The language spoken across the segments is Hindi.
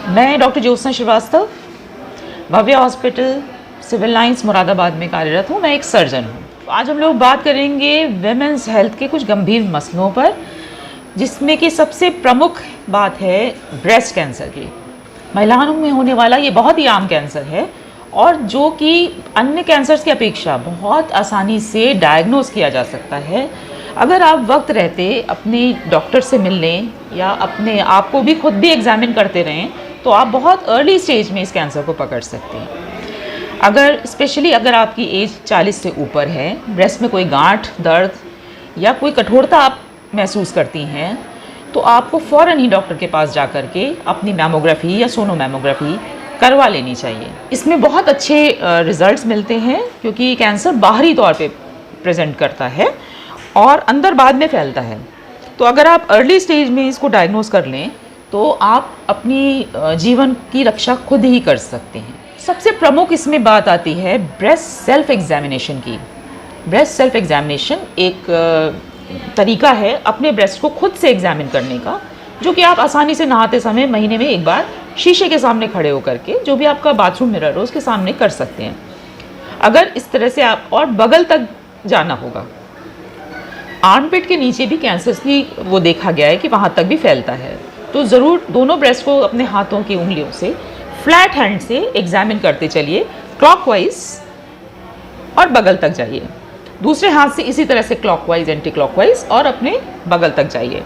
मैं डॉक्टर ज्योत्सना श्रीवास्तव, भव्य हॉस्पिटल, सिविल लाइंस, मुरादाबाद में कार्यरत हूँ। मैं एक सर्जन हूँ। आज हम लोग बात करेंगे विमेंस हेल्थ के कुछ गंभीर मसलों पर, जिसमें कि सबसे प्रमुख बात है ब्रेस्ट कैंसर की। महिलाओं में होने वाला ये बहुत ही आम कैंसर है और जो कि अन्य कैंसर्स की अपेक्षा बहुत आसानी से डायग्नोज किया जा सकता है अगर आप वक्त रहते अपने डॉक्टर से मिल लें या अपने आप को भी खुद भी एग्जामिन करते रहें, तो आप बहुत अर्ली स्टेज में इस कैंसर को पकड़ सकते हैं। स्पेशली अगर आपकी एज 40 से ऊपर है, ब्रेस्ट में कोई गांठ, दर्द या कोई कठोरता आप महसूस करती हैं, तो आपको फ़ौरन ही डॉक्टर के पास जा कर के अपनी मैमोग्राफी या सोनोमैमोग्राफी करवा लेनी चाहिए। इसमें बहुत अच्छे रिजल्ट्स मिलते हैं क्योंकि कैंसर बाहरी तौर पे प्रेजेंट करता है और अंदर बाद में फैलता है। तो अगर आप अर्ली स्टेज में इसको डायग्नोज कर लें तो आप अपनी जीवन की रक्षा खुद ही कर सकते हैं। सबसे प्रमुख इसमें बात आती है ब्रेस्ट सेल्फ एग्जामिनेशन की। ब्रेस्ट सेल्फ एग्जामिनेशन एक तरीका है अपने ब्रेस्ट को खुद से एग्जामिन करने का, जो कि आप आसानी से नहाते समय महीने में एक बार शीशे के सामने खड़े होकर के, जो भी आपका बाथरूम मिरर हो उसके सामने कर सकते हैं। अगर इस तरह से आप, और बगल तक जाना होगा। आर्मपिट के नीचे भी कैंसर की वो देखा गया है कि वहाँ तक भी फैलता है, तो ज़रूर दोनों ब्रेस्ट को अपने हाथों की उंगलियों से फ्लैट हैंड से एग्जामिन करते चलिए, क्लॉकवाइज, और बगल तक जाइए। दूसरे हाथ से इसी तरह से क्लॉकवाइज, एंटी क्लॉकवाइज, और अपने बगल तक जाइए।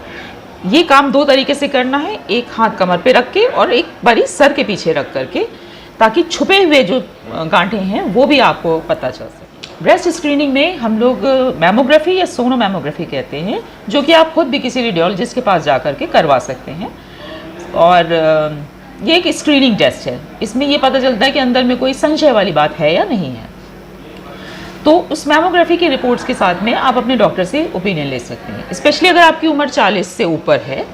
ये काम दो तरीके से करना है, एक हाथ कमर पे रख के और एक बारी सर के पीछे रख करके, ताकि छुपे हुए जो गांठें हैं वो भी आपको पता चल सके। ब्रेस्ट स्क्रीनिंग में हम लोग मैमोग्राफी या सोनोमैमोग्राफी कहते हैं, जो कि आप खुद भी किसी रेडियोलॉजिस्ट के पास जा कर के करवा सकते हैं। और ये एक स्क्रीनिंग टेस्ट है। इसमें ये पता चलता है कि अंदर में कोई संशय वाली बात है या नहीं है। तो उस मैमोग्राफी की रिपोर्ट्स के साथ में आप अपने डॉक्टर से ओपिनियन ले सकते हैं। स्पेशली अगर आपकी उम्र 40 से ऊपर है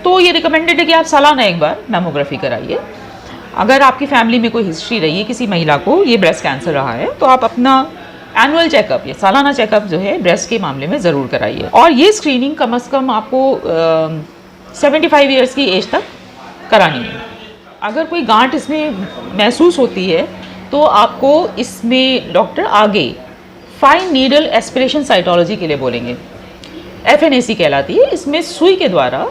तो ये रिकमेंडेड है कि आप सालाना एक बार मैमोग्राफी कराइए। अगर आपकी फैमिली में कोई हिस्ट्री रही है, किसी महिला को ये ब्रेस्ट कैंसर रहा है, तो आप अपना एनुअल चेकअप या सालाना चेकअप जो है ब्रेस्ट के मामले में ज़रूर कराइए। और ये स्क्रीनिंग कम से कम आपको 75 ईयर्स की एज तक करानी है। अगर कोई गांठ इसमें महसूस होती है तो आपको इसमें डॉक्टर आगे फाइन नीडल एस्पिरेशन साइटोलॉजी के लिए बोलेंगे, FNAC कहलाती है। इसमें सुई के द्वारा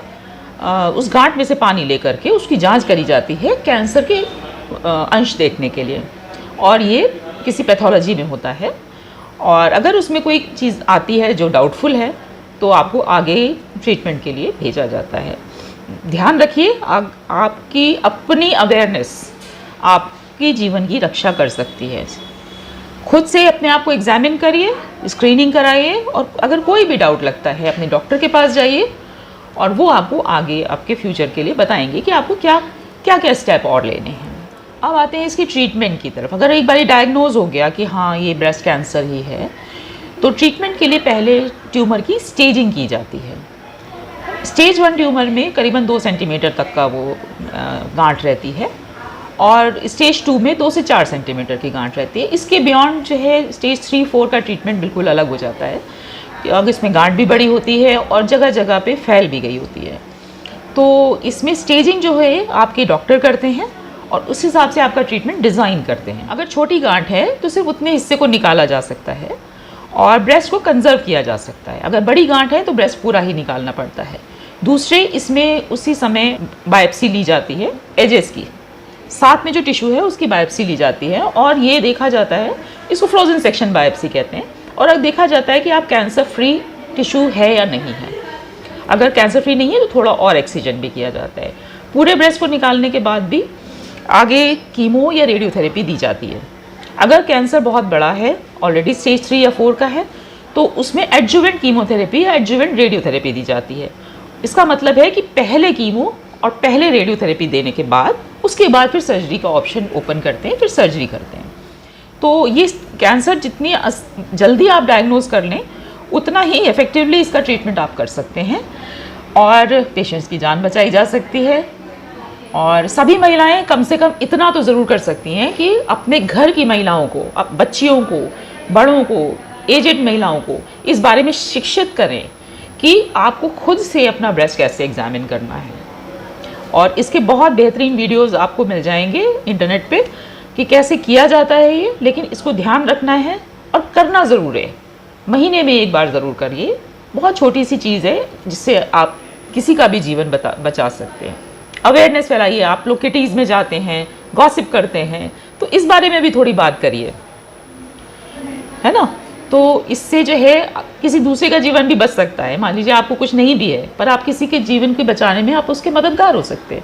उस गांठ में से पानी लेकर के उसकी जांच करी जाती है कैंसर के अंश देखने के लिए, और ये किसी पैथोलॉजी में होता है। और अगर उसमें कोई चीज़ आती है जो डाउटफुल है तो आपको आगे ट्रीटमेंट के लिए भेजा जाता है। ध्यान रखिए, आपकी अपनी अवेयरनेस आपकी जीवन की रक्षा कर सकती है। खुद से अपने आप को एग्जामिन करिए, स्क्रीनिंग कराइए, और अगर कोई भी डाउट लगता है अपने डॉक्टर के पास जाइए, और वो आपको आगे आपके फ्यूचर के लिए बताएंगे कि आपको क्या क्या स्टेप और लेने हैं। अब आते हैं इसकी ट्रीटमेंट की तरफ। अगर एक बार डायग्नोज हो गया कि हाँ ये ब्रेस्ट कैंसर ही है, तो ट्रीटमेंट के लिए पहले ट्यूमर की स्टेजिंग की जाती है। स्टेज 1 ट्यूमर में करीबन 2 सेंटीमीटर तक का वो गांठ रहती है, और स्टेज 2 में 2 से 4 सेंटीमीटर की गांठ रहती है। इसके बियॉन्ड जो है स्टेज 3, 4 का ट्रीटमेंट बिल्कुल अलग हो जाता है। अब इसमें गांठ भी बड़ी होती है और जगह जगह पे फैल भी गई होती है। तो इसमें स्टेजिंग जो है आपके डॉक्टर करते हैं और उस हिसाब से आपका ट्रीटमेंट डिज़ाइन करते हैं। अगर छोटी गांठ है तो सिर्फ उतने हिस्से को निकाला जा सकता है और ब्रेस्ट को कंजर्व किया जा सकता है। अगर बड़ी गांठ है तो ब्रेस्ट पूरा ही निकालना पड़ता है। दूसरे, इसमें उसी समय बायोप्सी ली जाती है एजेस की, साथ में जो टिश्यू है उसकी बायोप्सी ली जाती है, और ये देखा जाता है, इसको फ्रोजन सेक्शन बायोप्सी कहते हैं, और अब देखा जाता है कि आप कैंसर फ्री टिश्यू है या नहीं है। अगर कैंसर फ्री नहीं है तो थोड़ा और एक्सीजन भी किया जाता है। पूरे ब्रेस्ट को निकालने के बाद भी आगे कीमो या रेडियोथेरेपी दी जाती है। अगर कैंसर बहुत बड़ा है, ऑलरेडी स्टेज 3 या 4 का है, तो उसमें एडजुवेंट कीमोथेरेपी या एडजुवेंट रेडियोथेरेपी दी जाती है। इसका मतलब है कि पहले कीमो और पहले रेडियोथेरेपी देने के बाद उसके बाद फिर सर्जरी का ऑप्शन ओपन करते हैं, फिर सर्जरी करते हैं। तो ये कैंसर जितनी जल्दी आप डायग्नोज कर लें उतना ही इफ़ेक्टिवली इसका ट्रीटमेंट आप कर सकते हैं और पेशेंट्स की जान बचाई जा सकती है। और सभी महिलाएं कम से कम इतना तो ज़रूर कर सकती हैं कि अपने घर की महिलाओं को, बच्चियों को, बड़ों को, एजेड महिलाओं को इस बारे में शिक्षित करें कि आपको खुद से अपना ब्रेस्ट कैसे एग्जामिन करना है। और इसके बहुत बेहतरीन वीडियोस आपको मिल जाएंगे इंटरनेट पे कि कैसे किया जाता है ये, लेकिन इसको ध्यान रखना है और करना ज़रूर है। महीने में एक बार ज़रूर करिए। बहुत छोटी सी चीज़ है जिससे आप किसी का भी जीवन बचा सकते हैं। अवेयरनेस फैलाइए। आप लोग किटीज़ में जाते हैं, गॉसिप करते हैं, तो इस बारे में भी थोड़ी बात करिए, है ना। तो इससे जो है किसी दूसरे का जीवन भी बच सकता है। मान लीजिए आपको कुछ नहीं भी है, पर आप किसी के जीवन को बचाने में आप उसके मददगार हो सकते हैं।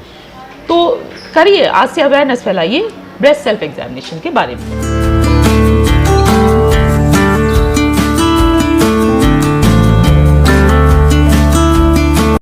तो करिए, आज से अवेयरनेस फैलाइए ब्रेस्ट सेल्फ एग्जामिनेशन के बारे में।